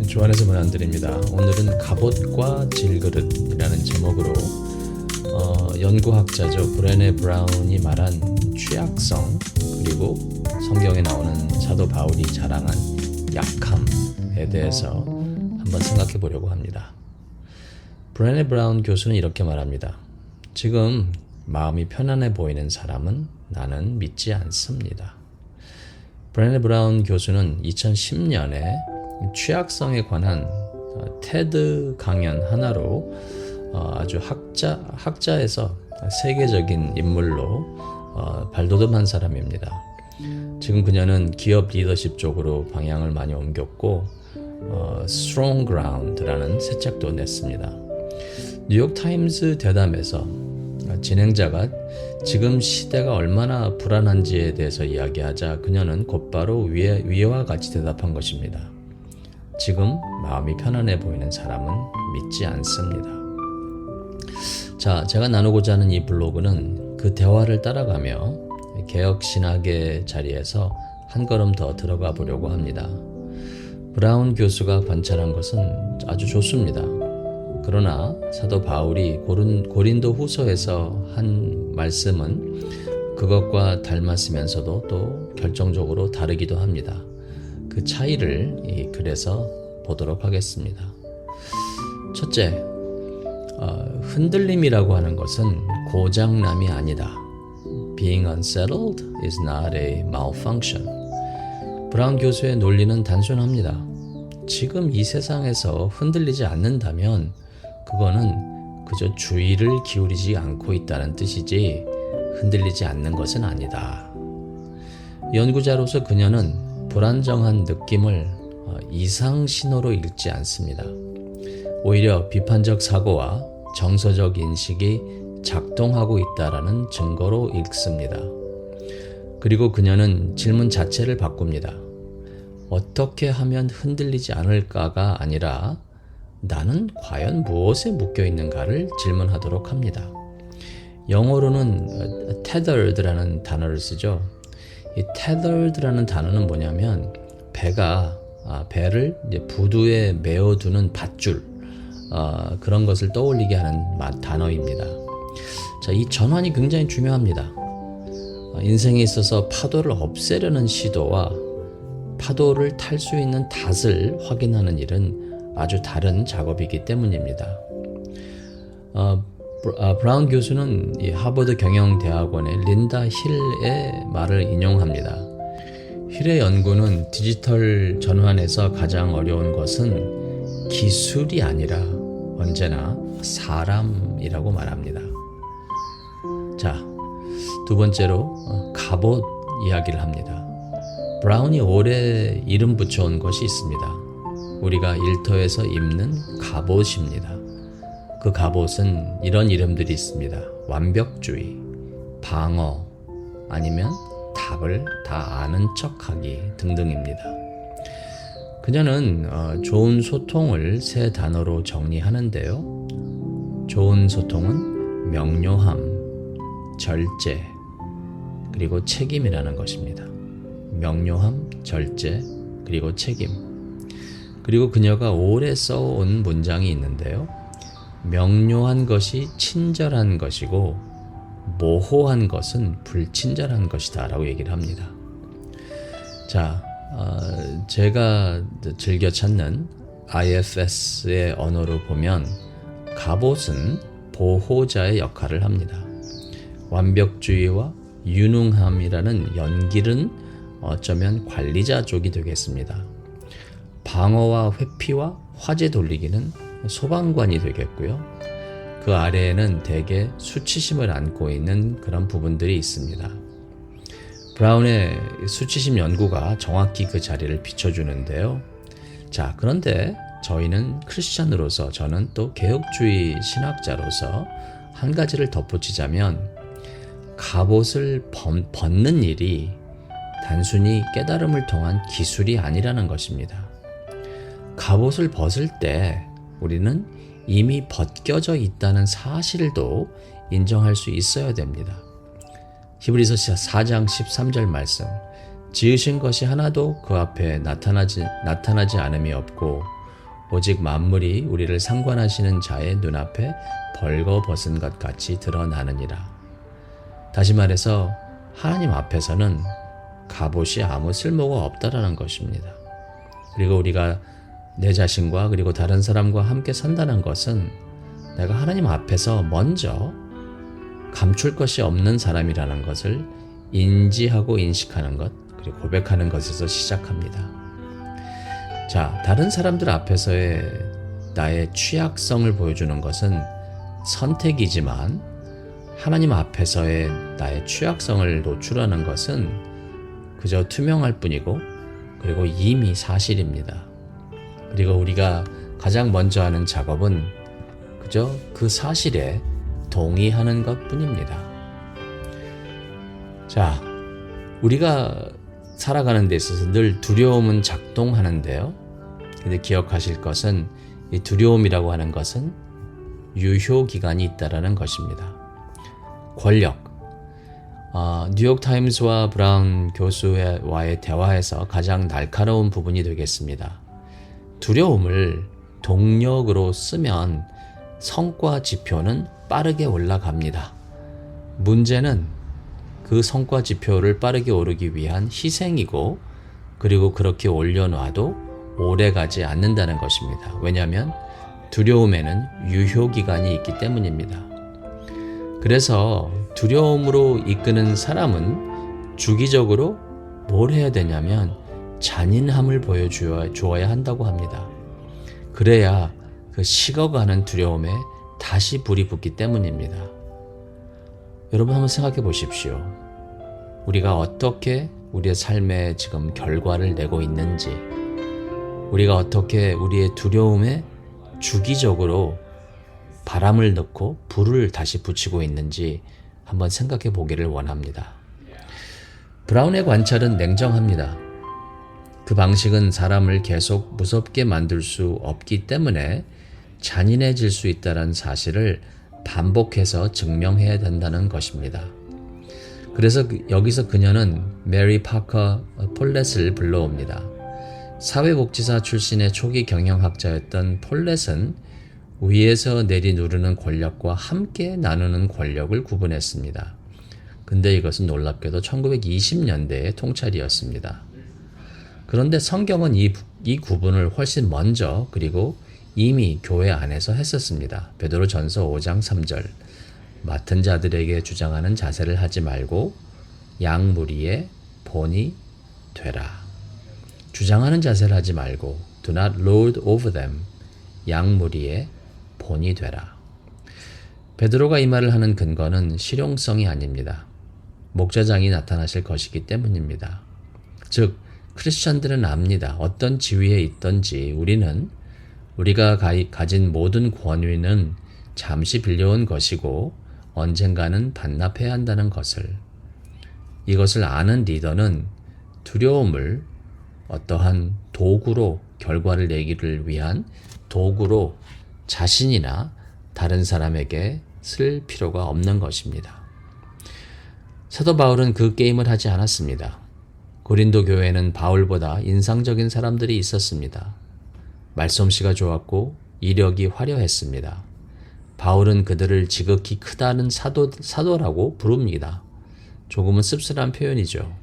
조안에서 문안드립니다. 오늘은 갑옷과 질그릇이라는 제목으로 연구학자죠. 브레네 브라운이 말한 취약성, 그리고 성경에 나오는 사도 바울이 자랑한 약함에 대해서 한번 생각해 보려고 합니다. 브레네 브라운 교수는 이렇게 말합니다. 지금 마음이 편안해 보이는 사람은 나는 믿지 않습니다. 브레네 브라운 교수는 2010년에 취약성에 관한 테드 강연 하나로 아주 학자에서 세계적인 인물로 발돋움한 사람입니다. 지금 그녀는 기업 리더십 쪽으로 방향을 많이 옮겼고 Strong Ground라는 새 책도 냈습니다. 뉴욕타임스 대담에서 진행자가 지금 시대가 얼마나 불안한지에 대해서 이야기하자 그녀는 곧바로 위와 같이 대답한 것입니다. 지금 마음이 편안해 보이는 사람은 믿지 않습니다. 자, 제가 나누고자 하는 이 블로그는 그 대화를 따라가며 개혁신학의 자리에서 한 걸음 더 들어가 보려고 합니다. 브라운 교수가 관찰한 것은 아주 좋습니다. 그러나 사도 바울이 고린도 후서에서 한 말씀은 그것과 닮았으면서도 또 결정적으로 다르기도 합니다. 그 차이를 이 글에서 보도록 하겠습니다. 첫째, 흔들림이라고 하는 것은 고장남이 아니다. Being unsettled is not a malfunction. 브라운 교수의 논리는 단순합니다. 지금 이 세상에서 흔들리지 않는다면 그거는 그저 주의를 기울이지 않고 있다는 뜻이지 흔들리지 않는 것은 아니다. 연구자로서 그녀는 불안정한 느낌을 이상 신호로 읽지 않습니다. 오히려 비판적 사고와 정서적 인식이 작동하고 있다라는 증거로 읽습니다. 그리고 그녀는 질문 자체를 바꿉니다. 어떻게 하면 흔들리지 않을까가 아니라 나는 과연 무엇에 묶여 있는가를 질문하도록 합니다. 영어로는 tethered라는 단어를 쓰죠. 이 tethered라는 단어는 뭐냐면 배를 이제 부두에 메어두는 밧줄, 그런 것을 떠올리게 하는 단어입니다. 자, 이 전환이 굉장히 중요합니다. 인생에 있어서 파도를 없애려는 시도와 파도를 탈 수 있는 닷을 확인하는 일은 아주 다른 작업이기 때문입니다. 브라운 교수는 이 하버드 경영대학원의 린다 힐의 말을 인용합니다. 힐의 연구는 디지털 전환에서 가장 어려운 것은 기술이 아니라 언제나 사람이라고 말합니다. 자, 두 번째로 갑옷 이야기를 합니다. 브라운이 올해 이름 붙여온 것이 있습니다. 우리가 일터에서 입는 갑옷입니다. 그 갑옷은 이런 이름들이 있습니다. 완벽주의, 방어, 아니면 답을 다 아는 척하기 등등입니다. 그녀는 좋은 소통을 세 단어로 정리하는데요. 좋은 소통은 명료함, 절제, 그리고 책임이라는 것입니다. 명료함, 절제, 그리고 책임. 그리고 그녀가 오래 써온 문장이 있는데요. 명료한 것이 친절한 것이고 모호한 것은 불친절한 것이다 라고 얘기를 합니다. 자, 제가 즐겨 찾는 IFS의 언어로 보면 갑옷은 보호자의 역할을 합니다. 완벽주의와 유능함이라는 연길은 어쩌면 관리자 쪽이 되겠습니다. 방어와 회피와 화제 돌리기는 소방관이 되겠고요. 그 아래에는 대개 수치심을 안고 있는 그런 부분들이 있습니다. 브라운의 수치심 연구가 정확히 그 자리를 비춰주는데요. 자, 그런데 저희는 크리스찬으로서, 저는 또 개혁주의 신학자로서 한 가지를 덧붙이자면 갑옷을 벗는 일이 단순히 깨달음을 통한 기술이 아니라는 것입니다. 갑옷을 벗을 때 우리는 이미 벗겨져 있다는 사실도 인정할 수 있어야 됩니다. 히브리서 4장 13절 말씀, 지으신 것이 하나도 그 앞에 나타나지 않음이 없고 오직 만물이 우리를 상관하시는 자의 눈앞에 벌거벗은 것 같이 드러나느니라. 다시 말해서 하나님 앞에서는 갑옷이 아무 쓸모가 없다라는 것입니다. 그리고 우리가 내 자신과 그리고 다른 사람과 함께 산다는 것은 내가 하나님 앞에서 먼저 감출 것이 없는 사람이라는 것을 인지하고 인식하는 것, 그리고 고백하는 것에서 시작합니다. 자, 다른 사람들 앞에서의 나의 취약성을 보여주는 것은 선택이지만 하나님 앞에서의 나의 취약성을 노출하는 것은 그저 투명할 뿐이고 그리고 이미 사실입니다. 그리고 우리가 가장 먼저 하는 작업은 그저 그 사실에 동의하는 것뿐입니다. 자, 우리가 살아가는 데 있어서 늘 두려움은 작동하는데요. 근데 기억하실 것은 이 두려움이라고 하는 것은 유효기간이 있다라는 것입니다. 권력. 뉴욕타임스와 브라운 교수와의 대화에서 가장 날카로운 부분이 되겠습니다. 두려움을 동력으로 쓰면 성과 지표는 빠르게 올라갑니다. 문제는 그 성과 지표를 빠르게 오르기 위한 희생이고 그리고 그렇게 올려놔도 오래가지 않는다는 것입니다. 왜냐하면 두려움에는 유효기간이 있기 때문입니다. 그래서 두려움으로 이끄는 사람은 주기적으로 뭘 해야 되냐면 잔인함을 보여주어야 한다고 합니다. 그래야 그 식어가는 두려움에 다시 불이 붙기 때문입니다. 여러분 한번 생각해 보십시오. 우리가 어떻게 우리의 삶에 지금 결과를 내고 있는지, 우리가 어떻게 우리의 두려움에 주기적으로 바람을 넣고 불을 다시 붙이고 있는지 한번 생각해 보기를 원합니다. 브라운의 관찰은 냉정합니다. 그 방식은 사람을 계속 무섭게 만들 수 없기 때문에 잔인해질 수 있다는 사실을 반복해서 증명해야 된다는 것입니다. 그래서 여기서 그녀는 메리 파커 폴렛을 불러옵니다. 사회복지사 출신의 초기 경영학자였던 폴렛은 위에서 내리 누르는 권력과 함께 나누는 권력을 구분했습니다. 근데 이것은 놀랍게도 1920년대의 통찰이었습니다. 그런데 성경은 이 구분을 훨씬 먼저 그리고 이미 교회 안에서 했었습니다. 베드로전서 5장 3절 맡은 자들에게 주장하는 자세를 하지 말고 양무리의 본이 되라. 주장하는 자세를 하지 말고 do not lord over them. 양무리의 본이 되라. 베드로가 이 말을 하는 근거는 실용성이 아닙니다. 목자장이 나타나실 것이기 때문입니다. 즉 크리스천들은 압니다. 어떤 지위에 있든지 우리가 가진 모든 권위는 잠시 빌려온 것이고 언젠가는 반납해야 한다는 것을. 이것을 아는 리더는 두려움을 어떠한 도구로 결과를 내기를 위한 도구로 자신이나 다른 사람에게 쓸 필요가 없는 것입니다. 사도 바울은 그 게임을 하지 않았습니다. 고린도 교회에는 바울보다 인상적인 사람들이 있었습니다. 말솜씨가 좋았고 이력이 화려했습니다. 바울은 그들을 지극히 크다는 사도라고 부릅니다. 조금은 씁쓸한 표현이죠.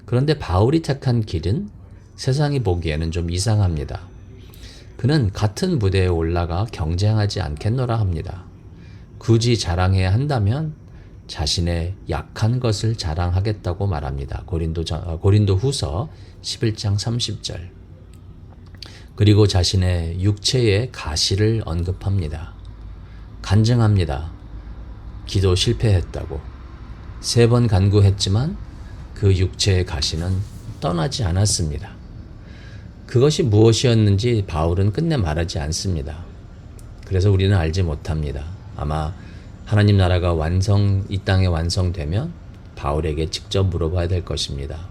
그런데 바울이 택한 길은 세상이 보기에는 좀 이상합니다. 그는 같은 무대에 올라가 경쟁하지 않겠노라 합니다. 굳이 자랑해야 한다면 자신의 약한 것을 자랑하겠다고 말합니다. 고린도 후서 11장 30절. 그리고 자신의 육체의 가시를 언급합니다. 간증합니다. 기도 실패했다고. 3번 간구했지만 그 육체의 가시는 떠나지 않았습니다. 그것이 무엇이었는지 바울은 끝내 말하지 않습니다. 그래서 우리는 알지 못합니다. 아마 하나님 나라가 이 땅에 완성되면 바울에게 직접 물어봐야 될 것입니다.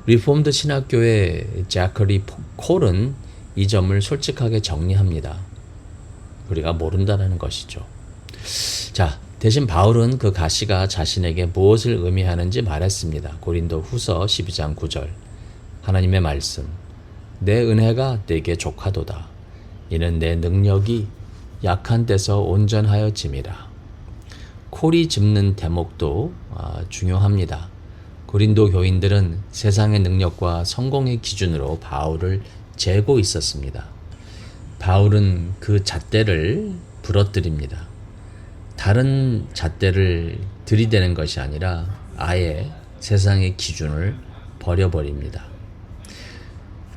리폼드 신학교의 자커리 콜은 이 점을 솔직하게 정리합니다. 우리가 모른다는 것이죠. 자, 대신 바울은 그 가시가 자신에게 무엇을 의미하는지 말했습니다. 고린도 후서 12장 9절. 하나님의 말씀. 내 은혜가 내게 족하도다. 이는 내 능력이 약한 데서 온전하여짐이라. 콜이 짚는 대목도 중요합니다. 고린도 교인들은 세상의 능력과 성공의 기준으로 바울을 재고 있었습니다. 바울은 그 잣대를 부러뜨립니다. 다른 잣대를 들이대는 것이 아니라 아예 세상의 기준을 버려버립니다.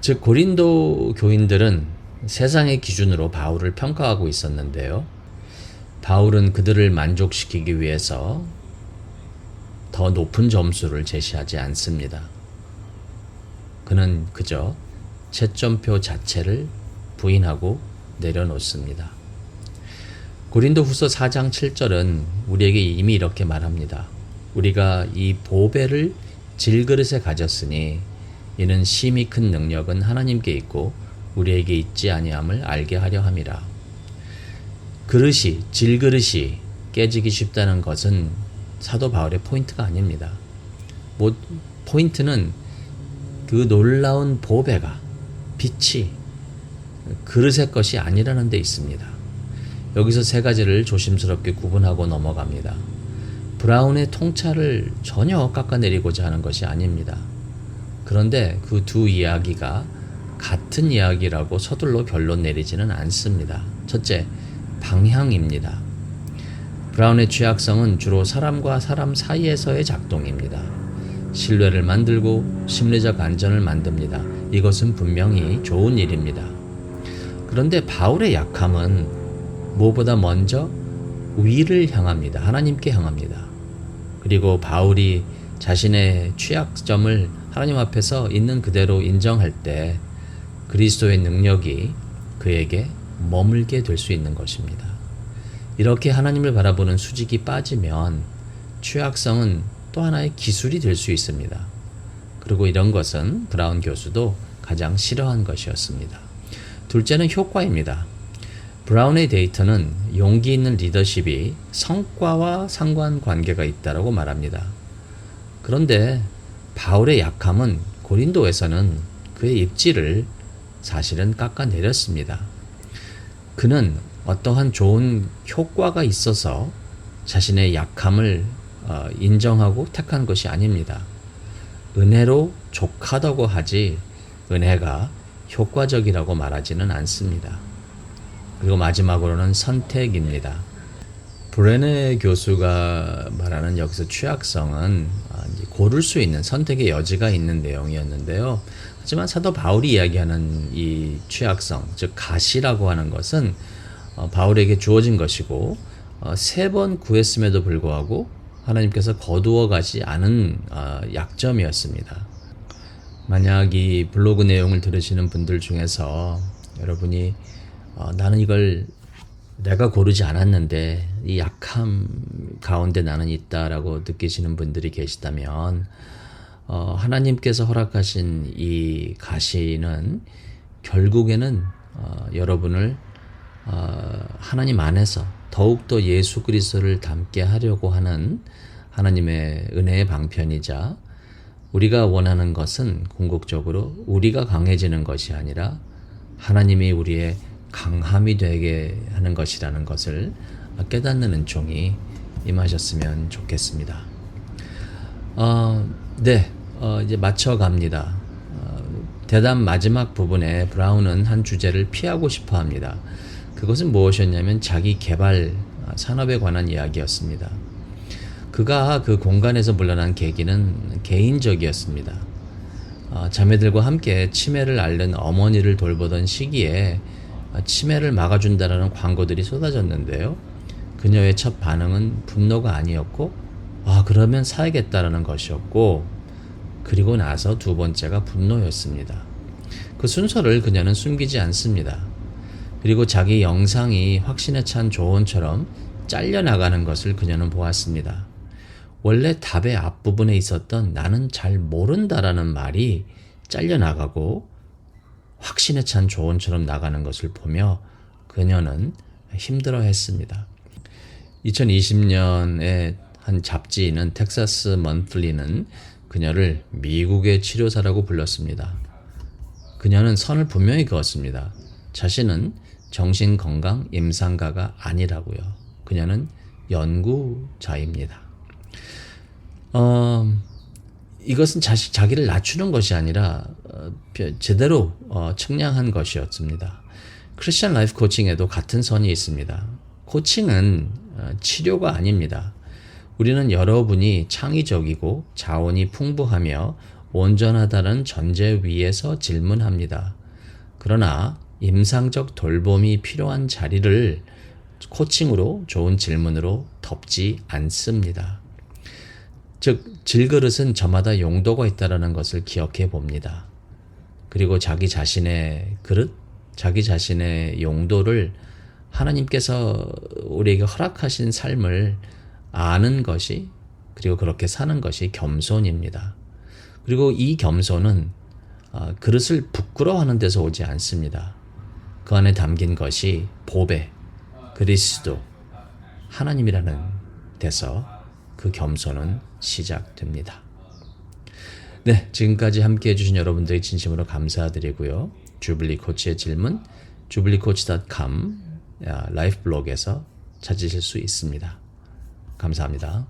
즉 고린도 교인들은 세상의 기준으로 바울을 평가하고 있었는데요. 바울은 그들을 만족시키기 위해서 더 높은 점수를 제시하지 않습니다. 그는 그저 채점표 자체를 부인하고 내려놓습니다. 고린도후서 4장 7절은 우리에게 이미 이렇게 말합니다. 우리가 이 보배를 질그릇에 가졌으니 이는 심히 큰 능력은 하나님께 있고 우리에게 있지 아니함을 알게 하려 함이라. 질그릇이 깨지기 쉽다는 것은 사도 바울의 포인트가 아닙니다. 포인트는 그 놀라운 보배가, 빛이 그릇의 것이 아니라는 데 있습니다. 여기서 세 가지를 조심스럽게 구분하고 넘어갑니다. 브라운의 통찰을 전혀 깎아내리고자 하는 것이 아닙니다. 그런데 그 두 이야기가 같은 이야기라고 서둘러 결론 내리지는 않습니다. 첫째, 방향입니다. 브라운의 취약성은 주로 사람과 사람 사이에서의 작동입니다. 신뢰를 만들고 심리적 안전을 만듭니다. 이것은 분명히 좋은 일입니다. 그런데 바울의 약함은 무엇보다 먼저 위를 향합니다. 하나님께 향합니다. 그리고 바울이 자신의 취약점을 하나님 앞에서 있는 그대로 인정할 때 그리스도의 능력이 그에게 머물게 될 수 있는 것입니다. 이렇게 하나님을 바라보는 수직이 빠지면 취약성은 또 하나의 기술이 될 수 있습니다. 그리고 이런 것은 브라운 교수도 가장 싫어한 것이었습니다. 둘째는 효과입니다. 브라운의 데이터는 용기 있는 리더십이 성과와 상관관계가 있다고 말합니다. 그런데 바울의 약함은 고린도에서는 그의 입지를 사실은 깎아내렸습니다. 그는 어떠한 좋은 효과가 있어서 자신의 약함을 인정하고 택한 것이 아닙니다. 은혜로 족하다고 하지 은혜가 효과적이라고 말하지는 않습니다. 그리고 마지막으로는 선택입니다. 브레네 교수가 말하는 여기서 취약성은 고를 수 있는 선택의 여지가 있는 내용이었는데요. 하지만 사도 바울이 이야기하는 이 취약성, 즉 가시라고 하는 것은 바울에게 주어진 것이고 3번 구했음에도 불구하고 하나님께서 거두어 가지 않은 약점이었습니다. 만약 이 블로그 내용을 들으시는 분들 중에서 여러분이 나는 이걸 내가 고르지 않았는데 이 약함 가운데 나는 있다라고 느끼시는 분들이 계시다면 하나님께서 허락하신 이 가시는 결국에는 여러분을 하나님 안에서 더욱더 예수 그리스도를 닮게 하려고 하는 하나님의 은혜의 방편이자 우리가 원하는 것은 궁극적으로 우리가 강해지는 것이 아니라 하나님이 우리의 강함이 되게 하는 것이라는 것을 깨닫는 은총이 임하셨으면 좋겠습니다. 이제 맞춰갑니다. 대담 마지막 부분에 브라운은 한 주제를 피하고 싶어 합니다. 그것은 무엇이었냐면 자기 개발 산업에 관한 이야기였습니다. 그가 그 공간에서 물러난 계기는 개인적이었습니다. 자매들과 함께 치매를 앓는 어머니를 돌보던 시기에 치매를 막아준다라는 광고들이 쏟아졌는데요. 그녀의 첫 반응은 분노가 아니었고 그러면 사야겠다라는 것이었고 그리고 나서 두 번째가 분노였습니다. 그 순서를 그녀는 숨기지 않습니다. 그리고 자기 영상이 확신에 찬 조언처럼 잘려나가는 것을 그녀는 보았습니다. 원래 답의 앞부분에 있었던 나는 잘 모른다라는 말이 잘려나가고 확신에 찬 조언처럼 나가는 것을 보며 그녀는 힘들어했습니다. 2020년에 한 잡지인 텍사스 먼틀리는 그녀를 미국의 치료사라고 불렀습니다. 그녀는 선을 분명히 그었습니다. 자신은 정신건강 임상가가 아니라고요. 그녀는 연구자입니다. 이것은 자기를 낮추는 것이 아니라 제대로 측량한 것이었습니다. 크리스천 라이프 코칭에도 같은 선이 있습니다. 코칭은 치료가 아닙니다. 우리는 여러분이 창의적이고 자원이 풍부하며 온전하다는 전제 위에서 질문합니다. 그러나 임상적 돌봄이 필요한 자리를 코칭으로 좋은 질문으로 덮지 않습니다. 즉 질그릇은 저마다 용도가 있다는 것을 기억해 봅니다. 그리고 자기 자신의 그릇, 자기 자신의 용도를 하나님께서 우리에게 허락하신 삶을 아는 것이, 그리고 그렇게 사는 것이 겸손입니다. 그리고 이 겸손은 그릇을 부끄러워하는 데서 오지 않습니다. 그 안에 담긴 것이 보배, 그리스도, 하나님이라는 데서 그 겸손은 시작됩니다. 네, 지금까지 함께해 주신 여러분들의 진심으로 감사드리고요. 주블리 코치의 질문, jubileecoach.com 라이프 블록에서 찾으실 수 있습니다. 감사합니다.